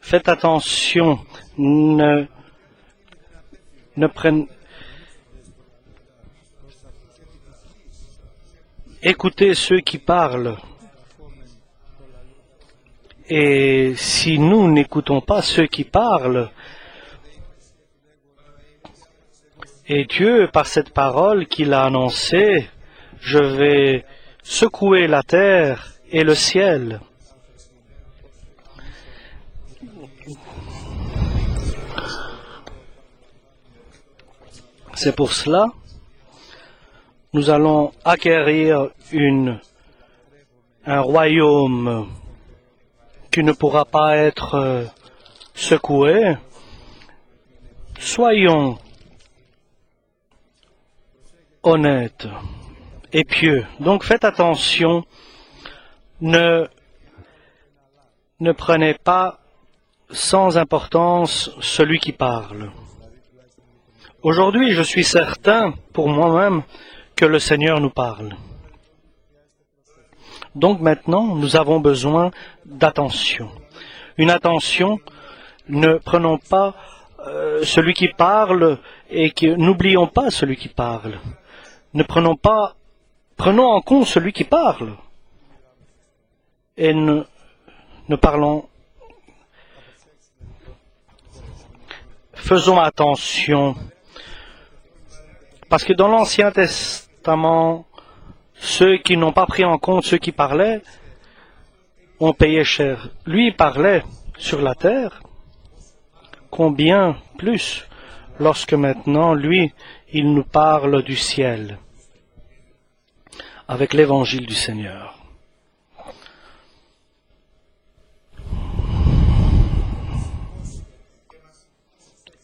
Faites attention, ne prenez... Écoutez ceux qui parlent. Et si nous n'écoutons pas ceux qui parlent, et Dieu, par cette parole qu'il a annoncée, je vais secouer la terre et le ciel. C'est pour cela nous allons acquérir un royaume qui ne pourra pas être secoué. Soyons honnêtes et pieux. Donc faites attention, ne prenez pas sans importance celui qui parle. Aujourd'hui, je suis certain pour moi-même que le Seigneur nous parle. Donc maintenant, nous avons besoin d'attention. Une attention, ne prenons pas celui qui parle et n'oublions pas celui qui parle. Prenons en compte celui qui parle. Et ne parlons. Faisons attention. Parce que dans l'Ancien Testament, ceux qui n'ont pas pris en compte ceux qui parlaient ont payé cher. Lui, il parlait sur la terre. Combien plus lorsque maintenant, lui, il nous parle du ciel avec l'évangile du Seigneur.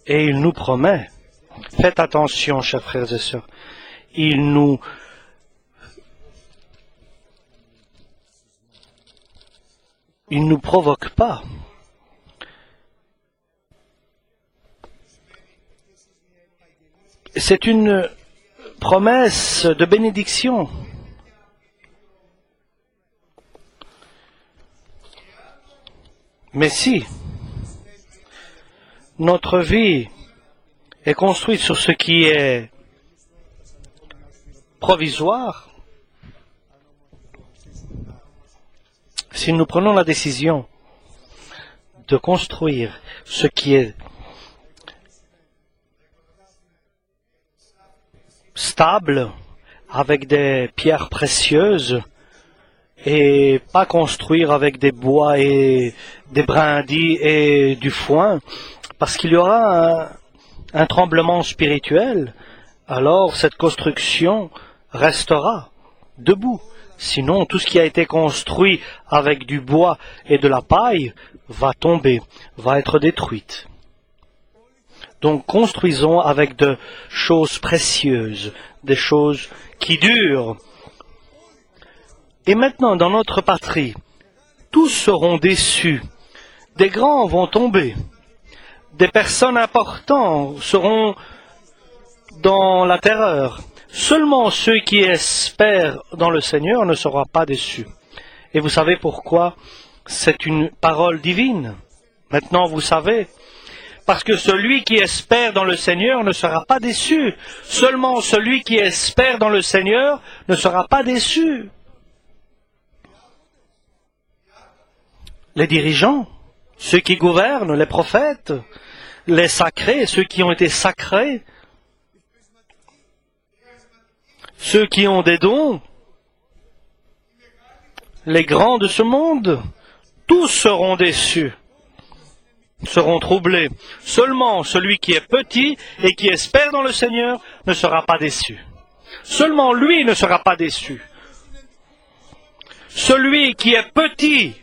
Et il nous promet, faites attention, chers frères et sœurs, il nous provoque pas. C'est une promesse de bénédiction. Mais si notre vie est construite sur ce qui est provisoire, si nous prenons la décision de construire ce qui est stable, avec des pierres précieuses, et pas construire avec des bois et des brindilles et du foin, parce qu'il y aura un tremblement spirituel, alors cette construction restera debout. Sinon, tout ce qui a été construit avec du bois et de la paille va tomber, va être détruite. Donc, construisons avec de choses précieuses, des choses qui durent. Et maintenant, dans notre patrie, tous seront déçus. Des grands vont tomber. Des personnes importantes seront dans la terreur. Seulement ceux qui espèrent dans le Seigneur ne seront pas déçus. Et vous savez pourquoi? C'est une parole divine. Maintenant, vous savez. Parce que celui qui espère dans le Seigneur ne sera pas déçu. Seulement celui qui espère dans le Seigneur ne sera pas déçu. Les dirigeants, ceux qui gouvernent, les prophètes, les sacrés, ceux qui ont été sacrés, ceux qui ont des dons, les grands de ce monde, tous seront déçus, seront troublés. Seulement celui qui est petit et qui espère dans le Seigneur ne sera pas déçu. Seulement lui ne sera pas déçu. Celui qui est petit,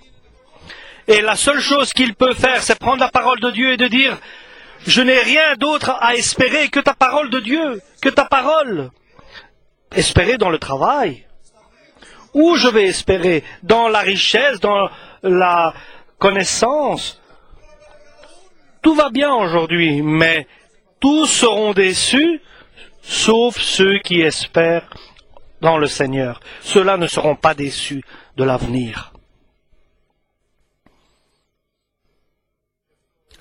et la seule chose qu'il peut faire, c'est prendre la parole de Dieu et de dire « Je n'ai rien d'autre à espérer que ta parole de Dieu, que ta parole. » Espérer dans le travail. Où je vais espérer? Dans la richesse, dans la connaissance, tout va bien aujourd'hui, mais tous seront déçus, sauf ceux qui espèrent dans le Seigneur. Ceux-là ne seront pas déçus de l'avenir.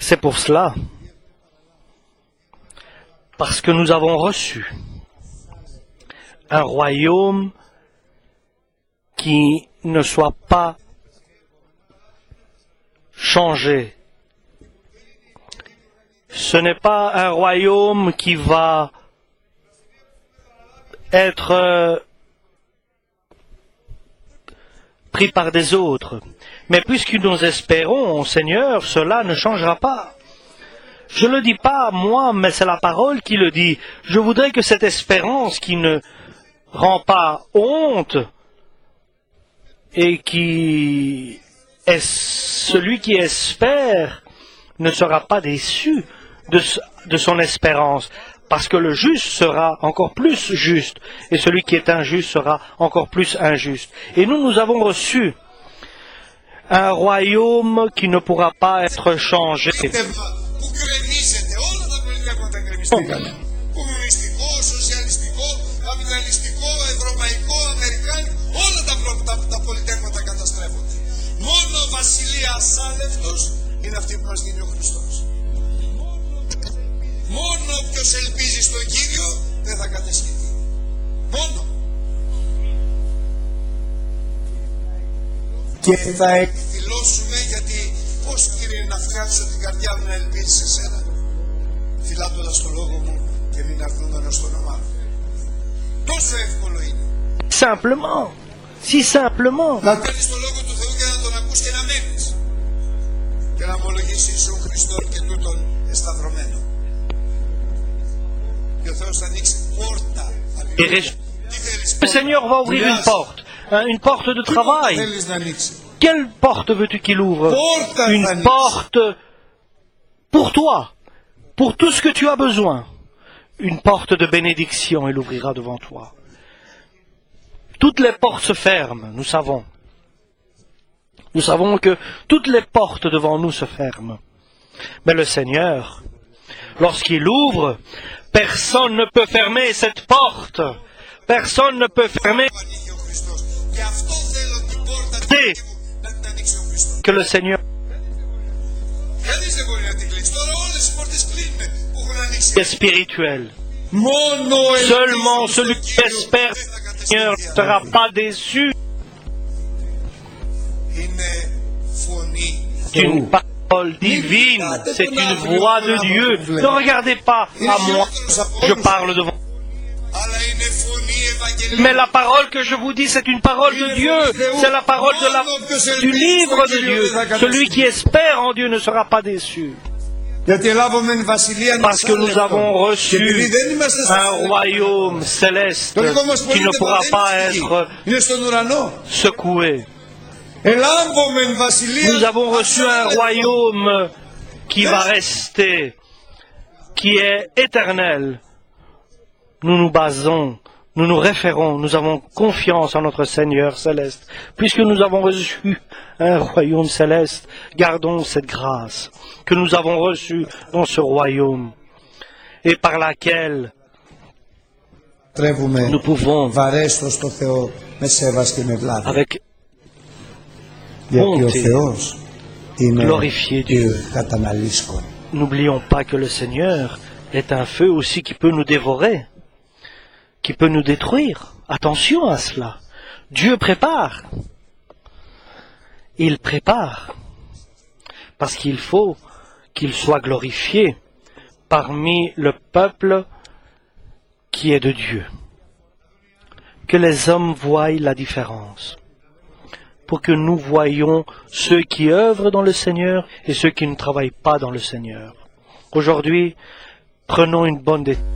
C'est pour cela, parce que nous avons reçu un royaume qui ne soit pas changé. Ce n'est pas un royaume qui va être pris par des autres. Mais puisque nous espérons au Seigneur, cela ne changera pas. Je ne le dis pas moi, mais c'est la parole qui le dit. Je voudrais que cette espérance qui ne rend pas honte et qui est celui qui espère ne sera pas déçu de son espérance, parce que le juste sera encore plus juste et celui qui est injuste sera encore plus injuste. Et nous avons reçu un royaume qui ne pourra pas être changé. Κομμουνιστικό, σοσιαλιστικό, καπιταλιστικό, ευρωπαϊκό, αμερικάνικο, όλα τα πολιτεύματα καταστρέφονται. Μόνο βασιλεία ασάλευτος είναι αυτή που μας δίνει ο Χριστός. Μόνο όποιος ελπίζει στον Κύριο δεν θα καταισθηθεί. Μόνο. Και θα εκδηλώσουμε γιατί πώς Κύριε να φτιάξω την καρδιά μου να ελπίζει σε σένα, φυλάτοντας το λόγο μου και μην αρθούνταν στο όνομά μου. Τόσο εύκολο είναι. Simplement, si simplement. Να παίρνεις το λόγο του Θεού και να τον ακούς και να μένεις. Και να ομολογήσεις Ιησού Χριστό και τούτον εσταυρωμένο. Και ο Θεός θα ανοίξει πόρτα. Le Seigneur va ouvrir une porte de travail. Quelle porte veux-tu qu'il ouvre? Une porte pour toi, pour tout ce que tu as besoin. Une porte de bénédiction, il ouvrira devant toi. Toutes les portes se ferment, nous savons. Nous savons que toutes les portes devant nous se ferment. Mais le Seigneur, lorsqu'il ouvre, personne ne peut fermer cette porte. Personne ne peut fermer que le Seigneur est spirituel. Seulement celui qui espère le Seigneur ne sera pas déçu. C'est une parole divine, c'est une voix de Dieu. Ne regardez pas à moi, je parle devant. Mais la parole que je vous dis, c'est une parole de Dieu. C'est la parole du livre de Dieu. Celui qui espère en Dieu ne sera pas déçu. Parce que nous avons reçu un royaume céleste qui ne pourra pas être secoué. Nous avons reçu un royaume qui va rester, qui est éternel. Nous nous basons, nous nous référons, nous avons confiance en notre Seigneur céleste. Puisque nous avons reçu un royaume céleste, gardons cette grâce que nous avons reçue dans ce royaume et par laquelle nous pouvons avec bonté glorifier Dieu. N'oublions pas que le Seigneur est un feu aussi qui peut nous dévorer, qui peut nous détruire. Attention à cela. Dieu prépare. Il prépare. Parce qu'il faut qu'il soit glorifié parmi le peuple qui est de Dieu. Que les hommes voient la différence. Pour que nous voyions ceux qui œuvrent dans le Seigneur et ceux qui ne travaillent pas dans le Seigneur. Aujourd'hui, prenons une bonne décision.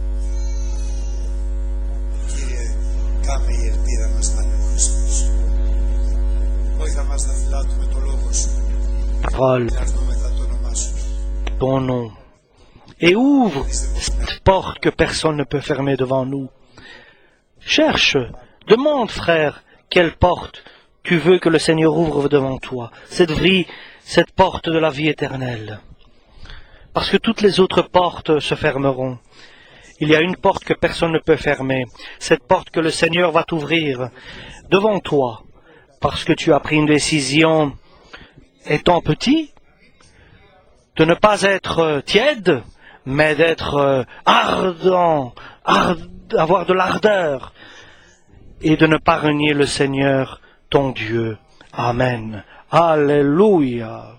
Parole, ton nom, et ouvre cette porte que personne ne peut fermer devant nous. Cherche, demande, frère, quelle porte tu veux que le Seigneur ouvre devant toi, cette porte de la vie éternelle. parce que toutes les autres portes se fermeront. Il y a une porte que personne ne peut fermer, cette porte que le Seigneur va t'ouvrir devant toi, parce que tu as pris une décision étant petit, de ne pas être tiède, mais d'être ardent, avoir de l'ardeur, et de ne pas renier le Seigneur, ton Dieu. Amen. Alléluia.